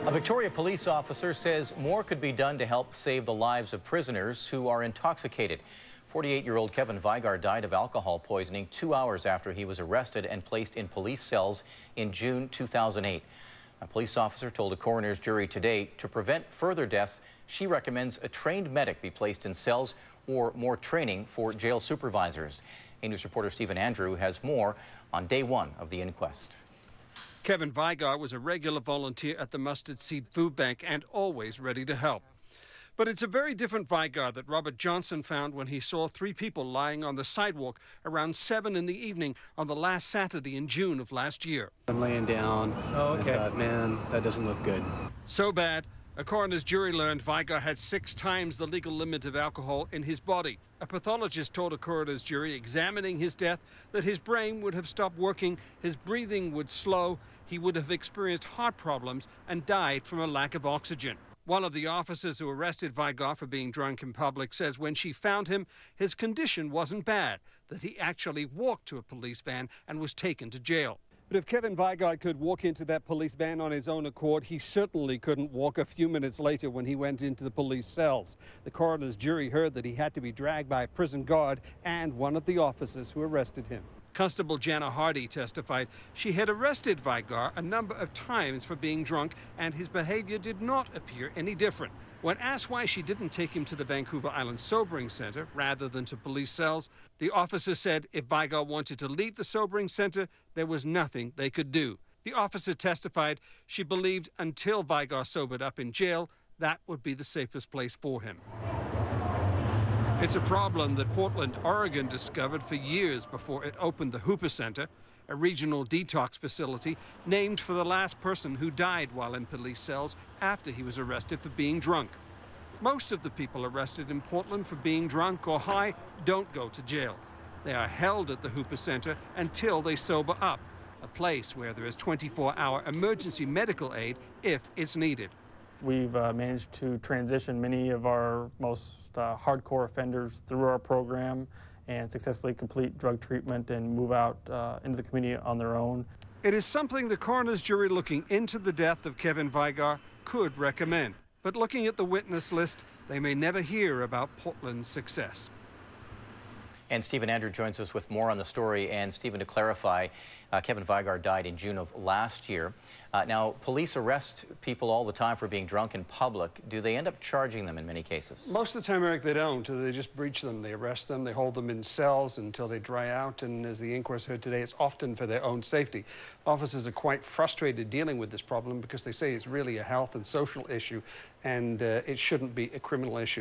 A Victoria police officer says more could be done to help save the lives of prisoners who are intoxicated. 48-year-old Kevin Vigar died of alcohol poisoning 2 hours after he was arrested and placed in police cells in June 2008. A police officer told a coroner's jury today to prevent further deaths, she recommends a trained medic be placed in cells or more training for jail supervisors. A-News reporter Stephen Andrew has more on day one of the inquest. Kevin Vigar was a regular volunteer at the Mustard Seed Food Bank and always ready to help. But it's a very different Vigar that Robert Johnson found when he saw 3 people lying on the sidewalk around 7 in the evening on the last Saturday in June of last year. I'm laying down. Okay. I thought, man, that doesn't look good. So bad, a coroner's jury learned Vigar had 6 times the legal limit of alcohol in his body. A pathologist told a coroner's jury examining his death that his brain would have stopped working, his breathing would slow, he would have experienced heart problems and died from a lack of oxygen. One of the officers who arrested Vigar for being drunk in public says when she found him, his condition wasn't bad, that he actually walked to a police van and was taken to jail. But if Kevin Vigar could walk into that police van on his own accord, he certainly couldn't walk a few minutes later when he went into the police cells. The coroner's jury heard that he had to be dragged by a prison guard and one of the officers who arrested him. Constable Jana Hardy testified she had arrested Vigar a number of times for being drunk and his behavior did not appear any different. When asked why she didn't take him to the Vancouver Island Sobering Center rather than to police cells, the officer said if Vigar wanted to leave the Sobering Center, there was nothing they could do. The officer testified she believed until Vigar sobered up in jail, that would be the safest place for him. It's a problem that Portland, Oregon discovered for years before it opened the Hooper Center, a regional detox facility named for the last person who died while in police cells after he was arrested for being drunk. Most of the people arrested in Portland for being drunk or high don't go to jail. They are held at the Hooper Center until they sober up, a place where there is 24-hour emergency medical aid if it's needed. We've managed to transition many of our most hardcore offenders through our program and successfully complete drug treatment and move out into the community on their own. It is something the coroner's jury looking into the death of Kevin Vigar could recommend. But looking at the witness list, they may never hear about Portland's success. And Stephen Andrew joins us with more on the story. And Stephen, to clarify, Kevin Vigar died in June of last year. Now, police arrest people all the time for being drunk in public. Do they end up charging them in many cases? Most of the time, Eric, they don't. They just breach them. They arrest them. They hold them in cells until they dry out. And as the inquest heard today, it's often for their own safety. Officers are quite frustrated dealing with this problem because they say it's really a health and social issue and it shouldn't be a criminal issue.